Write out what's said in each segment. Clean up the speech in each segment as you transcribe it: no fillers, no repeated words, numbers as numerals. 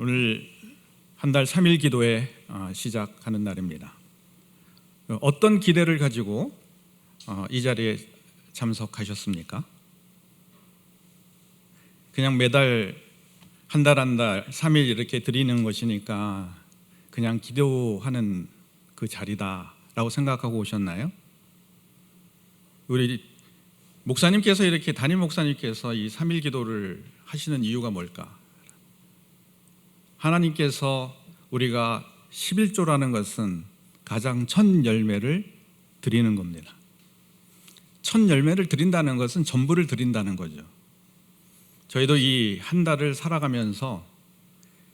오늘 한 달 3일 기도회 시작하는 날입니다. 어떤 기대를 가지고 이 자리에 참석하셨습니까? 그냥 매달 한 달 3일 이렇게 드리는 것이니까 그냥 기도하는 그 자리다라고 생각하고 오셨나요? 우리 목사님께서 이렇게 담임 목사님께서 이 3일 기도를 하시는 이유가 뭘까? 하나님께서 우리가 11조라는 것은 가장 첫 열매를 드리는 겁니다. 첫 열매를 드린다는 것은 전부를 드린다는 거죠. 저희도 이 한 달을 살아가면서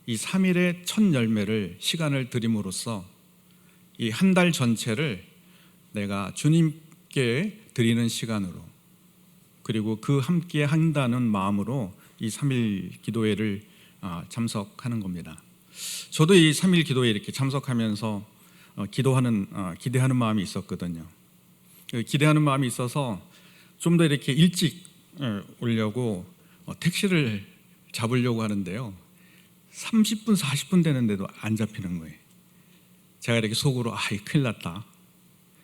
이 3일의 첫 열매를 시간을 드림으로써 이 한 달 전체를 내가 주님께 드리는 시간으로, 그리고 그 함께 한다는 마음으로 이 3일 기도회를 참석하는 겁니다. 저도 이 3일 기도회에 이렇게 참석하면서 기대하는 마음이 있었거든요. 기대하는 마음이 있어서 좀 더 이렇게 일찍 오려고 택시를 잡으려고 하는데요, 30분 40분 되는데도 안 잡히는 거예요. 제가 이렇게 속으로 큰일 났다.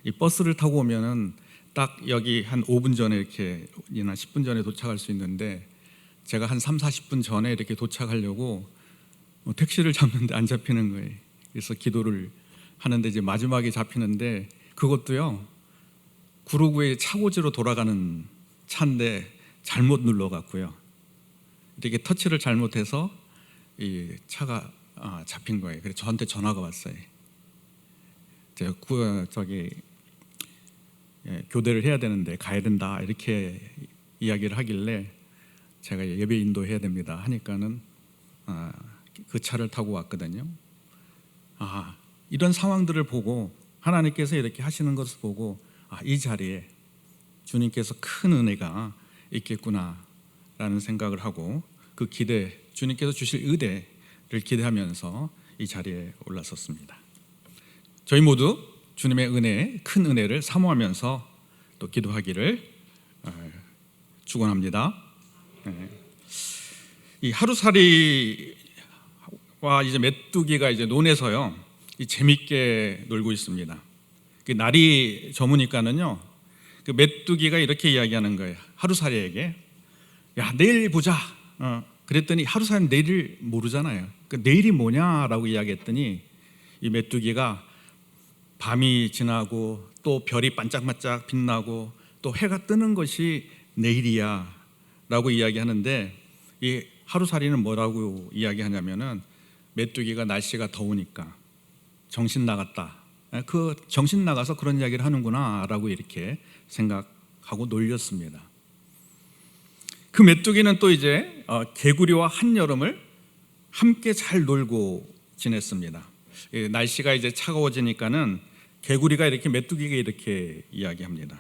이 버스를 타고 오면은 딱 여기 한 5분 전에 이렇게 10분 전에 도착할 수 있는데, 제가 한 3, 40분 전에 이렇게 도착하려고 택시를 잡는데 안 잡히는 거예요. 그래서 기도를 하는데 이제 마지막에 잡히는데, 그것도요, 구로구의 차고지로 돌아가는 차인데 잘못 눌러갖고요, 이렇게 터치를 잘못해서 이 차가 잡힌 거예요. 그래서 저한테 전화가 왔어요. 제가 교대를 해야 되는데 가야 된다 이렇게 이야기를 하길래, 제가 예배 인도해야 됩니다 하니까는 그 차를 타고 왔거든요. 이런 상황들을 보고 하나님께서 이렇게 하시는 것을 보고 이 자리에 주님께서 큰 은혜가 있겠구나라는 생각을 하고, 그 기대, 주님께서 주실 의대를 기대하면서 이 자리에 올랐었습니다. 저희 모두 주님의 은혜, 큰 은혜를 사모하면서 또 기도하기를 축원합니다. 이 하루살이와 이제 메뚜기가 이제 논에서요, 이 재밌게 놀고 있습니다. 그 날이 저무니까는요, 그 메뚜기가 이렇게 이야기하는 거예요. 하루살이에게, 야, 내일 보자. 그랬더니 하루살이는 내일을 모르잖아요. 그 내일이 뭐냐라고 이야기했더니, 이 메뚜기가 밤이 지나고 또 별이 반짝반짝 빛나고 또 해가 뜨는 것이 내일이야 라고 이야기하는데, 이 하루살이는 뭐라고 이야기하냐면은, 메뚜기가 날씨가 더우니까 정신 나갔다, 그 정신 나가서 그런 이야기를 하는구나 라고 이렇게 생각하고 놀렸습니다. 그 메뚜기는 또 이제 개구리와 한여름을 함께 잘 놀고 지냈습니다. 날씨가 이제 차가워지니까는 개구리가 이렇게 메뚜기에게 이렇게 이야기합니다.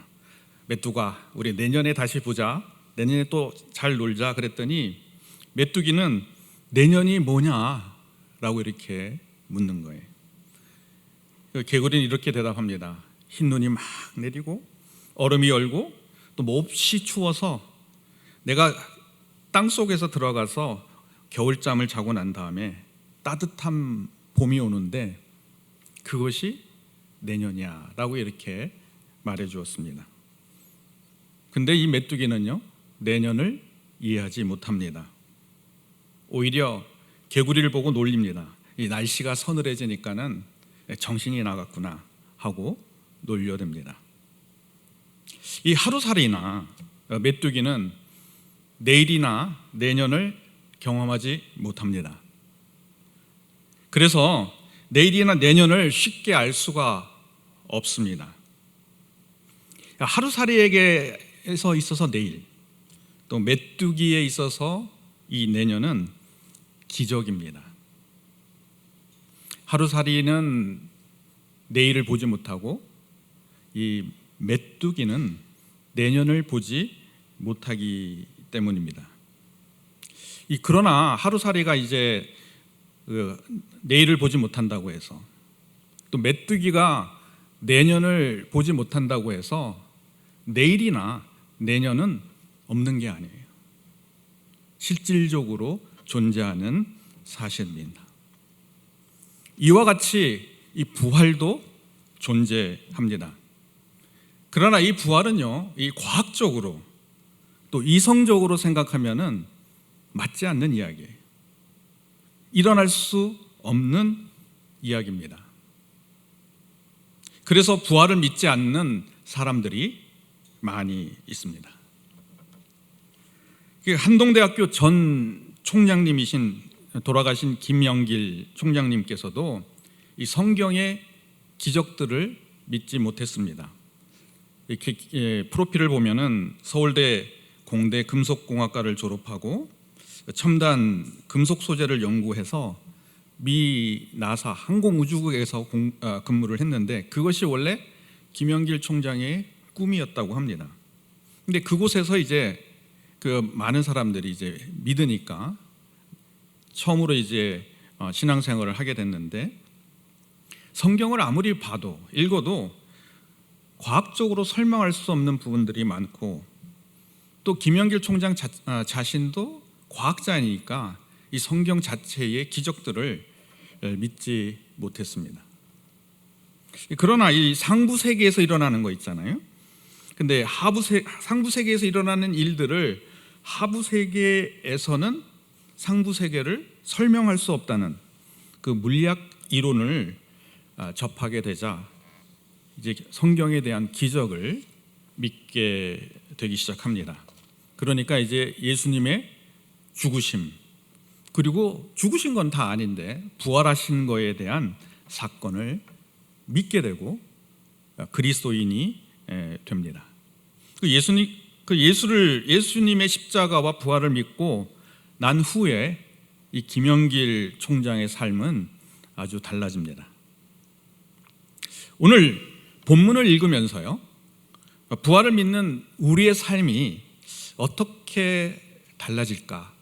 메뚜가, 우리 내년에 다시 보자, 내년에 또 잘 놀자. 그랬더니 메뚜기는 내년이 뭐냐라고 이렇게 묻는 거예요. 개구리는 이렇게 대답합니다. 흰 눈이 막 내리고 얼음이 얼고 또 몹시 추워서 내가 땅 속에서 들어가서 겨울잠을 자고 난 다음에 따뜻한 봄이 오는데 그것이 내년이야 라고 이렇게 말해 주었습니다. 근데 이 메뚜기는요, 내년을 이해하지 못합니다. 오히려 개구리를 보고 놀립니다. 이 날씨가 서늘해지니까는 정신이 나갔구나 하고 놀려댑니다. 이 하루살이나 메뚜기는 내일이나 내년을 경험하지 못합니다. 그래서 내일이나 내년을 쉽게 알 수가 없습니다. 하루살이에게서 있어서 내일, 또 메뚜기에 있어서 이 내년은 기적입니다. 하루살이는 내일을 보지 못하고, 이 메뚜기는 내년을 보지 못하기 때문입니다. 그러나 하루살이가 이제 내일을 보지 못한다고 해서, 또 메뚜기가 내년을 보지 못한다고 해서 내일이나 내년은 없는 게 아니에요. 실질적으로 존재하는 사실입니다. 이와 같이 이 부활도 존재합니다. 그러나 이 부활은요, 이 과학적으로 또 이성적으로 생각하면은 맞지 않는 이야기예요. 일어날 수 없는 이야기입니다. 그래서 부활을 믿지 않는 사람들이 많이 있습니다. 한동대학교 전 총장님이신 돌아가신 김영길 총장님께서도 이 성경의 기적들을 믿지 못했습니다. 이렇게 프로필을 보면은 서울대 공대 금속공학과를 졸업하고 첨단 금속 소재를 연구해서 미 나사 항공우주국에서 근무를 했는데 그것이 원래 김영길 총장의 꿈이었다고 합니다. 근데 그곳에서 이제 그 많은 사람들이 이제 믿으니까 처음으로 이제 신앙생활을 하게 됐는데 성경을 아무리 봐도 읽어도 과학적으로 설명할 수 없는 부분들이 많고 또 김영길 총장 자신도 과학자이니까 이 성경 자체의 기적들을 믿지 못했습니다. 그러나 이 상부 세계에서 일어나는 거 있잖아요. 근데 상부 세계에서 일어나는 일들을 하부 세계에서는 상부 세계를 설명할 수 없다는 그 물리학 이론을 접하게 되자 이제 성경에 대한 기적을 믿게 되기 시작합니다. 그러니까 이제 예수님의 죽으심, 그리고 죽으신 건 다 아닌데 부활하신 거에 대한 사건을 믿게 되고 그리스도인이 됩니다. 예수님의 십자가와 부활을 믿고 난 후에 이 김영길 총장의 삶은 아주 달라집니다. 오늘 본문을 읽으면서요, 부활을 믿는 우리의 삶이 어떻게 달라질까?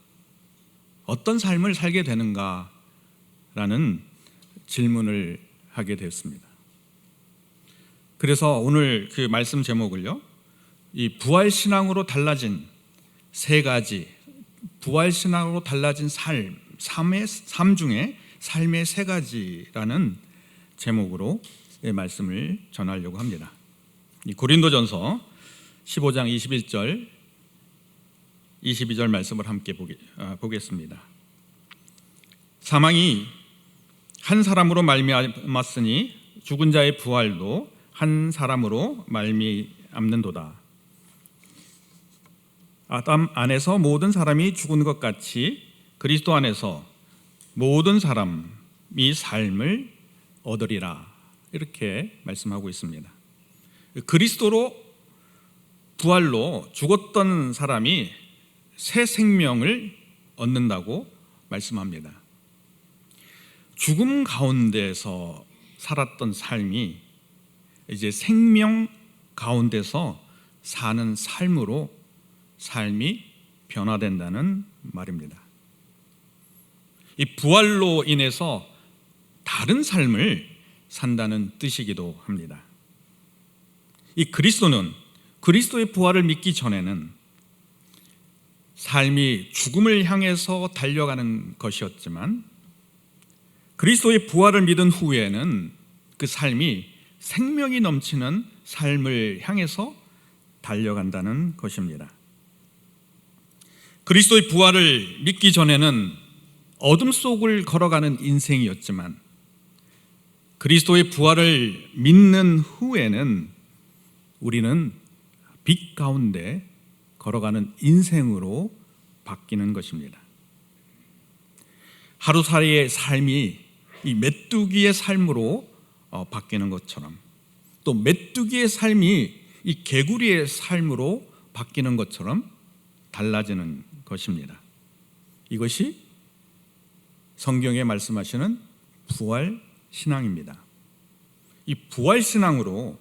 어떤 삶을 살게 되는가라는 질문을 하게 되었습니다. 그래서 오늘 그 말씀 제목을요, 이 부활신앙으로 달라진 세 가지, 부활신앙으로 달라진 삶 중에 삶의 세 가지라는 제목으로 말씀을 전하려고 합니다. 이 고린도전서 15장 21절 22절 말씀을 함께 보겠습니다. 사망이 한 사람으로 말미암았으니 죽은 자의 부활도 한 사람으로 말미암는도다. 아담 안에서 모든 사람이 죽은 것 같이 그리스도 안에서 모든 사람이 삶을 얻으리라. 이렇게 말씀하고 있습니다. 그리스도로 부활로 죽었던 사람이 새 생명을 얻는다고 말씀합니다. 죽음 가운데서 살았던 삶이 이제 생명 가운데서 사는 삶으로 삶이 변화된다는 말입니다. 이 부활로 인해서 다른 삶을 산다는 뜻이기도 합니다. 이 그리스도는 그리스도의 부활을 믿기 전에는 삶이 죽음을 향해서 달려가는 것이었지만 그리스도의 부활을 믿은 후에는 그 삶이 생명이 넘치는 삶을 향해서 달려간다는 것입니다. 그리스도의 부활을 믿기 전에는 어둠 속을 걸어가는 인생이었지만 그리스도의 부활을 믿는 후에는 우리는 빛 가운데 걸어가는 인생으로 바뀌는 것입니다. 하루살이의 삶이 이 메뚜기의 삶으로 바뀌는 것처럼 또 메뚜기의 삶이 이 개구리의 삶으로 바뀌는 것처럼 달라지는 것입니다. 이것이 성경에 말씀하시는 부활 신앙입니다. 이 부활 신앙으로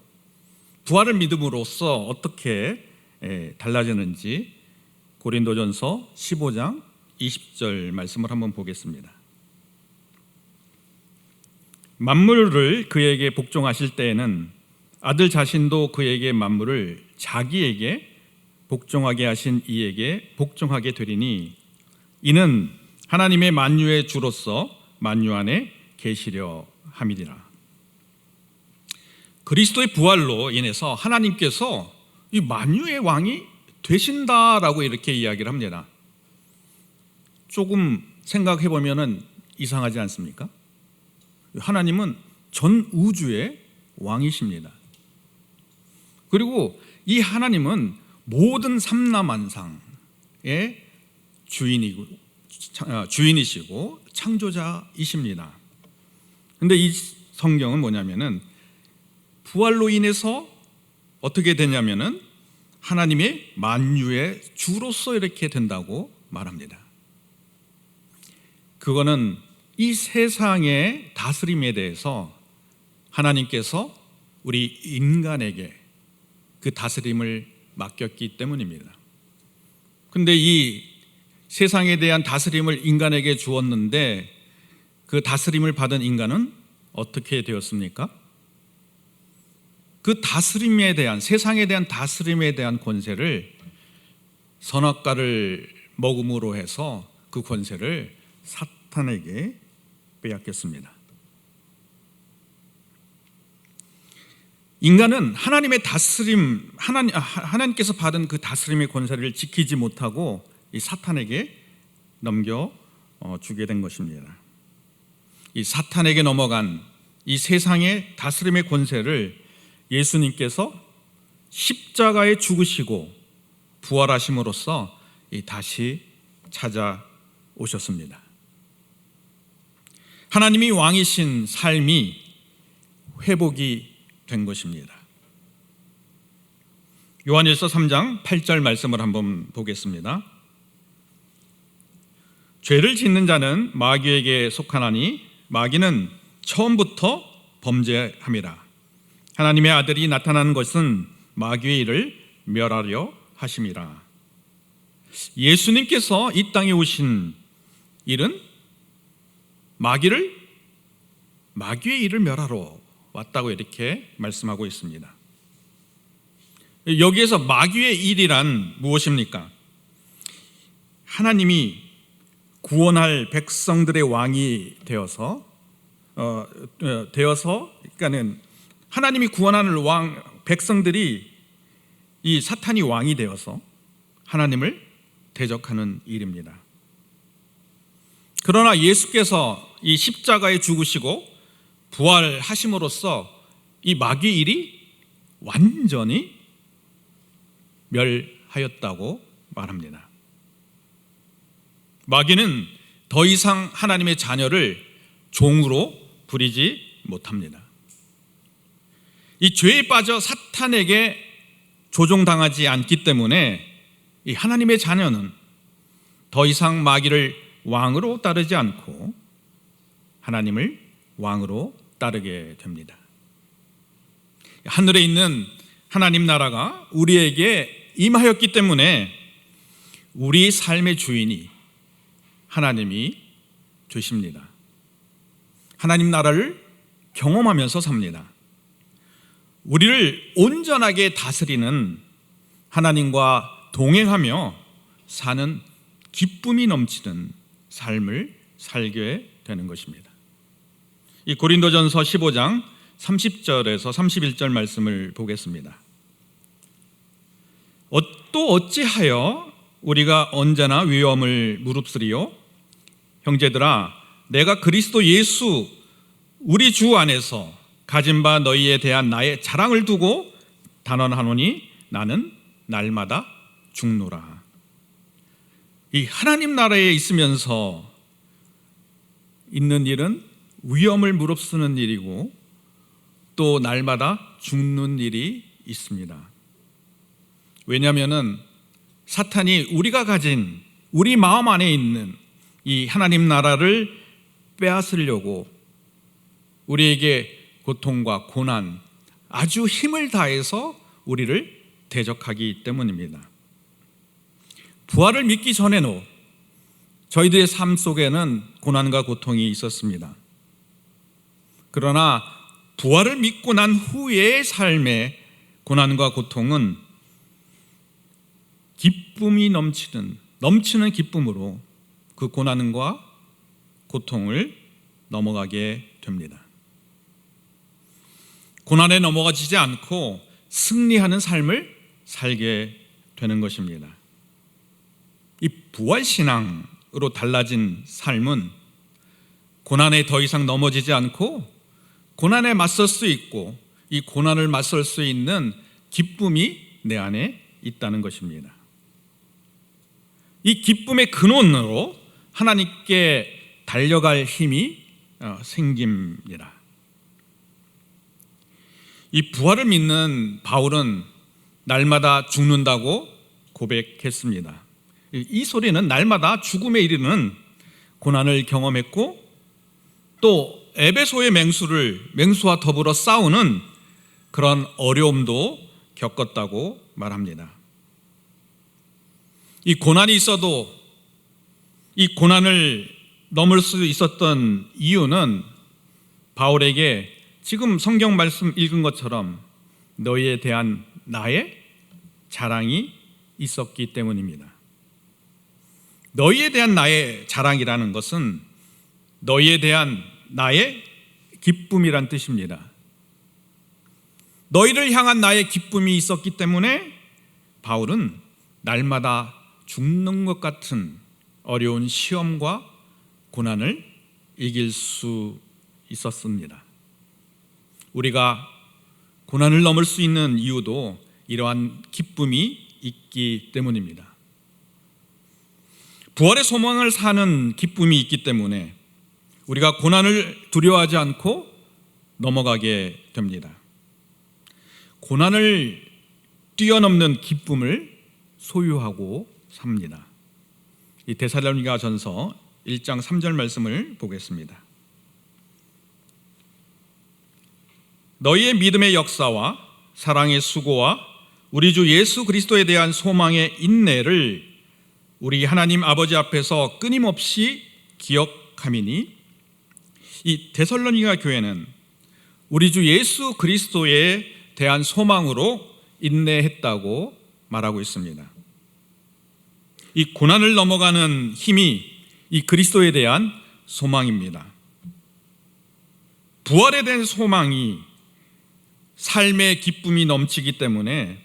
부활을 믿음으로써 어떻게 달라지는지 고린도전서 15장 20절 말씀을 한번 보겠습니다. 만물을 그에게 복종하실 때에는 아들 자신도 그에게 만물을 자기에게 복종하게 하신 이에게 복종하게 되리니 이는 하나님의 만유의 주로서 만유 안에 계시려 함이니라. 그리스도의 부활로 인해서 하나님께서 이 만유의 왕이 되신다라고 이렇게 이야기를 합니다. 조금 생각해 보면은 이상하지 않습니까? 하나님은 전 우주의 왕이십니다. 그리고 이 하나님은 모든 삼라만상의 주인이시고 창조자이십니다. 그런데 이 성경은 뭐냐면은 부활로 인해서 어떻게 되냐면은 하나님의 만유의 주로서 이렇게 된다고 말합니다. 그거는 이 세상의 다스림에 대해서 하나님께서 우리 인간에게 그 다스림을 맡겼기 때문입니다. 근데 이 세상에 대한 다스림을 인간에게 주었는데 그 다스림을 받은 인간은 어떻게 되었습니까? 그 다스림에 대한, 세상에 대한 다스림에 대한 권세를 선악과를 먹음으로 해서 그 권세를 사탄에게 빼앗겼습니다. 인간은 하나님의 다스림, 하나님께서 받은 그 다스림의 권세를 지키지 못하고 이 사탄에게 넘겨주게 된 것입니다. 이 사탄에게 넘어간 이 세상의 다스림의 권세를 예수님께서 십자가에 죽으시고 부활하심으로써 다시 찾아오셨습니다. 하나님이 왕이신 삶이 회복이 된 것입니다. 요한일서 3장 8절 말씀을 한번 보겠습니다. 죄를 짓는 자는 마귀에게 속하나니 마귀는 처음부터 범죄함이라. 하나님의 아들이 나타난 것은 마귀의 일을 멸하려 하심이라. 예수님께서 이 땅에 오신 일은 마귀의 일을 멸하러 왔다고 이렇게 말씀하고 있습니다. 여기에서 마귀의 일이란 무엇입니까? 하나님이 구원할 백성들의 왕이 되어서 그러니까는 하나님이 구원하는 왕 백성들이 이 사탄이 왕이 되어서 하나님을 대적하는 일입니다. 그러나 예수께서 이 십자가에 죽으시고 부활하심으로써 이 마귀의 일이 완전히 멸하였다고 말합니다. 마귀는 더 이상 하나님의 자녀를 종으로 부리지 못합니다. 이 죄에 빠져 사탄에게 조종당하지 않기 때문에 이 하나님의 자녀는 더 이상 마귀를 왕으로 따르지 않고 하나님을 왕으로 따르게 됩니다. 하늘에 있는 하나님 나라가 우리에게 임하였기 때문에 우리 삶의 주인이 하나님이 되십니다. 하나님 나라를 경험하면서 삽니다. 우리를 온전하게 다스리는 하나님과 동행하며 사는 기쁨이 넘치는 삶을 살게 되는 것입니다. 이 고린도전서 15장 30절에서 31절 말씀을 보겠습니다. 또 어찌하여 우리가 언제나 위험을 무릅쓰리요? 형제들아, 내가 그리스도 예수 우리 주 안에서 가진 바 너희에 대한 나의 자랑을 두고 단언하노니 나는 날마다 죽노라. 이 하나님 나라에 있으면서 있는 일은 위험을 무릅쓰는 일이고 또 날마다 죽는 일이 있습니다. 왜냐하면 사탄이 우리가 가진 우리 마음 안에 있는 이 하나님 나라를 빼앗으려고 우리에게 고통과 고난, 아주 힘을 다해서 우리를 대적하기 때문입니다. 부활을 믿기 전에는 저희들의 삶 속에는 고난과 고통이 있었습니다. 그러나 부활을 믿고 난 후의 삶의 고난과 고통은 기쁨이 넘치는 기쁨으로 그 고난과 고통을 넘어가게 됩니다. 고난에 넘어가지지 않고 승리하는 삶을 살게 되는 것입니다. 이 부활신앙으로 달라진 삶은 고난에 더 이상 넘어지지 않고 고난에 맞설 수 있고 이 고난을 맞설 수 있는 기쁨이 내 안에 있다는 것입니다. 이 기쁨의 근원으로 하나님께 달려갈 힘이 생깁니다. 이 부활을 믿는 바울은 날마다 죽는다고 고백했습니다. 이 소리는 날마다 죽음에 이르는 고난을 경험했고 또 에베소의 맹수와 더불어 싸우는 그런 어려움도 겪었다고 말합니다. 이 고난이 있어도 이 고난을 넘을 수 있었던 이유는 바울에게 지금 성경 말씀 읽은 것처럼 너희에 대한 나의 자랑이 있었기 때문입니다. 너희에 대한 나의 자랑이라는 것은 너희에 대한 나의 기쁨이란 뜻입니다. 너희를 향한 나의 기쁨이 있었기 때문에 바울은 날마다 죽는 것 같은 어려운 시험과 고난을 이길 수 있었습니다. 우리가 고난을 넘을 수 있는 이유도 이러한 기쁨이 있기 때문입니다. 부활의 소망을 사는 기쁨이 있기 때문에 우리가 고난을 두려워하지 않고 넘어가게 됩니다. 고난을 뛰어넘는 기쁨을 소유하고 삽니다. 이 데살로니가전서 1장 3절 말씀을 보겠습니다. 너희의 믿음의 역사와 사랑의 수고와 우리 주 예수 그리스도에 대한 소망의 인내를 우리 하나님 아버지 앞에서 끊임없이 기억함이니 이 데살로니가 교회는 우리 주 예수 그리스도에 대한 소망으로 인내했다고 말하고 있습니다. 이 고난을 넘어가는 힘이 이 그리스도에 대한 소망입니다. 부활에 대한 소망이 삶의 기쁨이 넘치기 때문에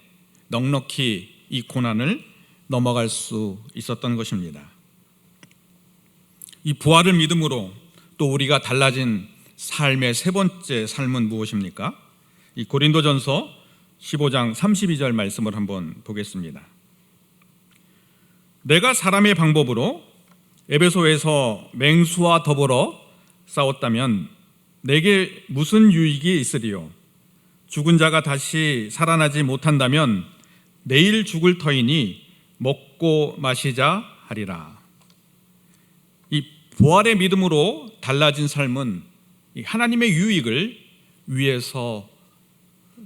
넉넉히 이 고난을 넘어갈 수 있었던 것입니다. 이 부활을 믿음으로 또 우리가 달라진 삶의 세 번째 삶은 무엇입니까? 이 고린도전서 15장 32절 말씀을 한번 보겠습니다. 내가 사람의 방법으로 에베소에서 맹수와 더불어 싸웠다면 내게 무슨 유익이 있으리요? 죽은 자가 다시 살아나지 못한다면 내일 죽을 터이니 먹고 마시자 하리라. 이 부활의 믿음으로 달라진 삶은 하나님의 유익을 위해서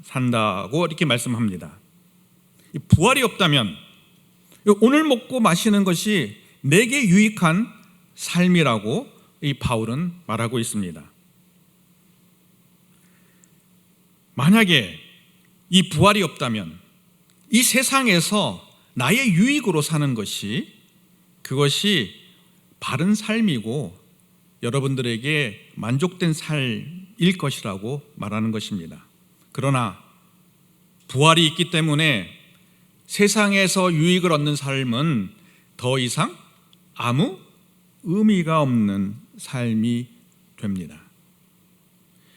산다고 이렇게 말씀합니다. 부활이 없다면 오늘 먹고 마시는 것이 내게 유익한 삶이라고 이 바울은 말하고 있습니다. 만약에 이 부활이 없다면 이 세상에서 나의 유익으로 사는 것이 그것이 바른 삶이고 여러분들에게 만족된 삶일 것이라고 말하는 것입니다. 그러나 부활이 있기 때문에 세상에서 유익을 얻는 삶은 더 이상 아무 의미가 없는 삶이 됩니다.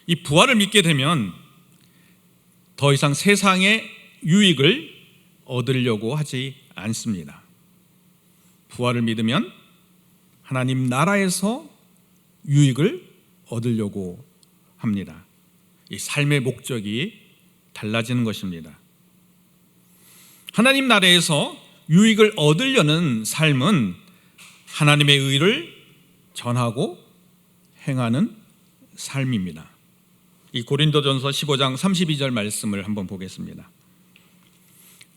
이 부활을 믿게 되면 더 이상 세상의 유익을 얻으려고 하지 않습니다. 부활을 믿으면 하나님 나라에서 유익을 얻으려고 합니다. 이 삶의 목적이 달라지는 것입니다. 하나님 나라에서 유익을 얻으려는 삶은 하나님의 의를 전하고 행하는 삶입니다. 이 고린도전서 15장 32절 말씀을 한번 보겠습니다.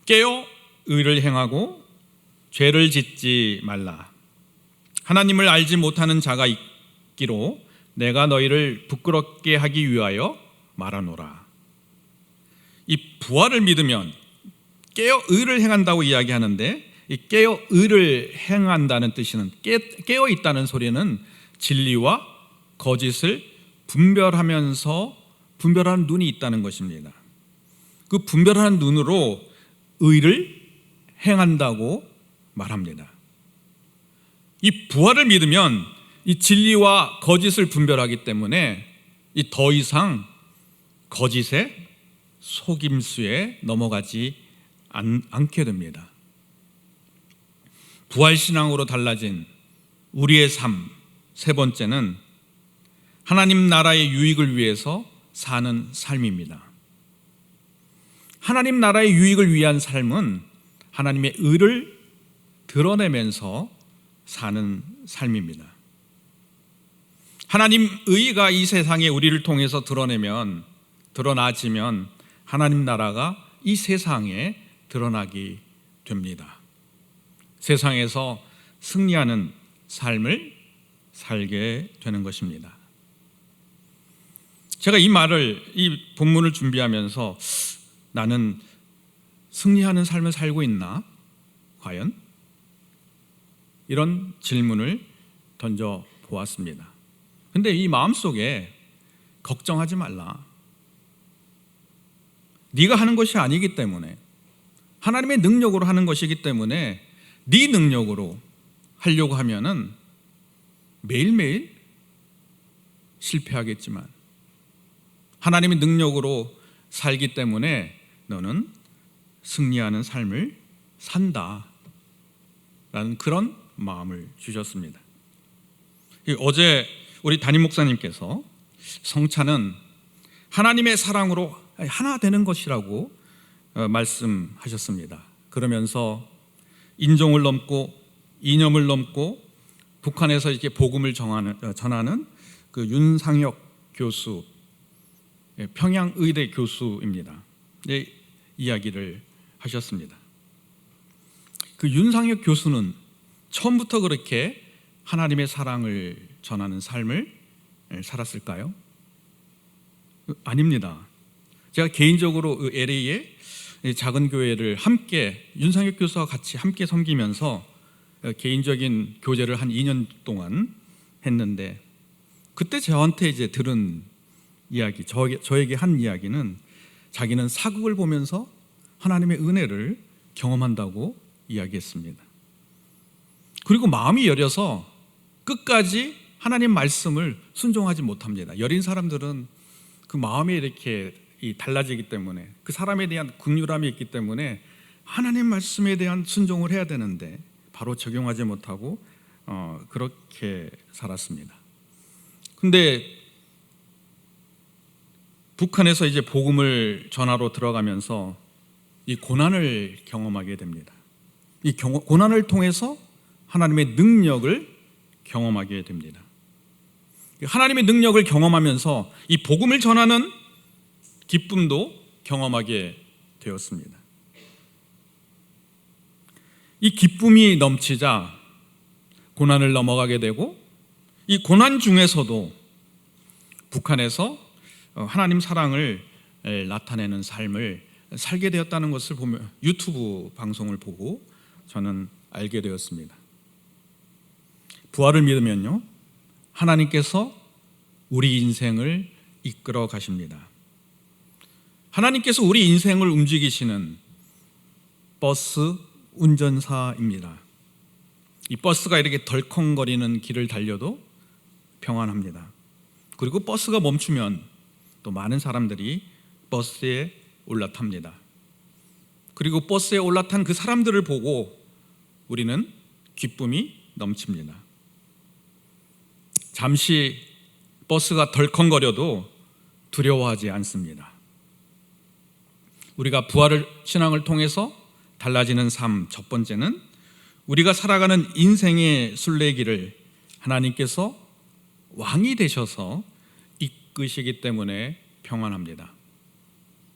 깨어 의를 행하고 죄를 짓지 말라. 하나님을 알지 못하는 자가 있기로 내가 너희를 부끄럽게 하기 위하여 말하노라. 이 부활을 믿으면 깨어 의를 행한다고 이야기하는데 이 깨어 의를 행한다는 뜻이는 깨어 있다는 소리는 진리와 거짓을 분별하는 눈이 있다는 것입니다. 그 분별하는 눈으로 의를 행한다고 말합니다. 이 부활을 믿으면 이 진리와 거짓을 분별하기 때문에 이 더 이상 거짓의 속임수에 넘어가지 않게 됩니다. 부활신앙으로 달라진 우리의 삶, 세 번째는 하나님 나라의 유익을 위해서 사는 삶입니다. 하나님 나라의 유익을 위한 삶은 하나님의 의를 드러내면서 사는 삶입니다. 하나님 의가 이 세상에 우리를 통해서 드러나지면 하나님 나라가 이 세상에 드러나게 됩니다. 세상에서 승리하는 삶을 살게 되는 것입니다. 제가 이 본문을 준비하면서 나는 승리하는 삶을 살고 있나? 과연? 이런 질문을 던져 보았습니다. 근데 이 마음속에 걱정하지 말라. 네가 하는 것이 아니기 때문에, 하나님의 능력으로 하는 것이기 때문에 네 능력으로 하려고 하면은 매일매일 실패하겠지만 하나님의 능력으로 살기 때문에 너는 승리하는 삶을 산다 라는 그런 마음을 주셨습니다. 어제 우리 담임 목사님께서 성찬은 하나님의 사랑으로 하나 되는 것이라고 말씀하셨습니다. 그러면서 인종을 넘고 이념을 넘고 북한에서 이렇게 복음을 전하는 그 윤상혁 교수, 평양의대 교수입니다. 이야기를 하셨습니다. 그 윤상혁 교수는 처음부터 그렇게 하나님의 사랑을 전하는 삶을 살았을까요? 아닙니다. 제가 개인적으로 LA의 작은 교회를 함께 윤상혁 교수와 같이 함께 섬기면서 개인적인 교제를 한 2년 동안 했는데, 그때 저한테 이제 들은 이야기, 저에게 한 이야기는 자기는 사극을 보면서 하나님의 은혜를 경험한다고 이야기했습니다. 그리고 마음이 여려서 끝까지 하나님 말씀을 순종하지 못합니다. 여린 사람들은 그 마음이 이렇게 달라지기 때문에, 그 사람에 대한 긍휼함이 있기 때문에 하나님 말씀에 대한 순종을 해야 되는데 바로 적용하지 못하고 그렇게 살았습니다. 근데 북한에서 이제 복음을 전하러 들어가면서 이 고난을 경험하게 됩니다. 이 고난을 통해서 하나님의 능력을 경험하게 됩니다. 하나님의 능력을 경험하면서 이 복음을 전하는 기쁨도 경험하게 되었습니다. 이 기쁨이 넘치자 고난을 넘어가게 되고, 이 고난 중에서도 북한에서 하나님 사랑을 나타내는 삶을 살게 되었다는 것을 보며 유튜브 방송을 보고 저는 알게 되었습니다. 부활을 믿으면요, 하나님께서 우리 인생을 이끌어 가십니다. 하나님께서 우리 인생을 움직이시는 버스 운전사입니다. 이 버스가 이렇게 덜컹거리는 길을 달려도 평안합니다. 그리고 버스가 멈추면 또 많은 사람들이 버스에 올라탑니다. 그리고 버스에 올라탄 그 사람들을 보고 우리는 기쁨이 넘칩니다. 잠시 버스가 덜컹거려도 두려워하지 않습니다. 우리가 부활을 신앙을 통해서 달라지는 삶, 첫 번째는 우리가 살아가는 인생의 순례길을 하나님께서 왕이 되셔서 이끄시기 때문에 평안합니다.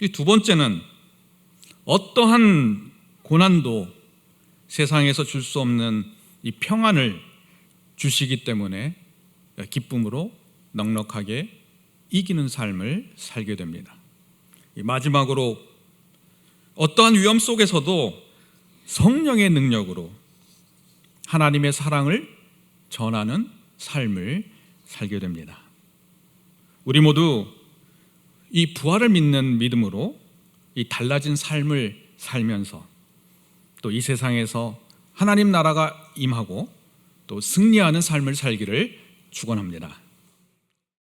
이 두 번째는 어떠한 고난도 세상에서 줄 수 없는 이 평안을 주시기 때문에 기쁨으로 넉넉하게 이기는 삶을 살게 됩니다. 마지막으로 어떠한 위험 속에서도 성령의 능력으로 하나님의 사랑을 전하는 삶을 살게 됩니다. 우리 모두 이 부활을 믿는 믿음으로 이 달라진 삶을 살면서 또 이 세상에서 하나님 나라가 임하고 또 승리하는 삶을 살기를 축원합니다.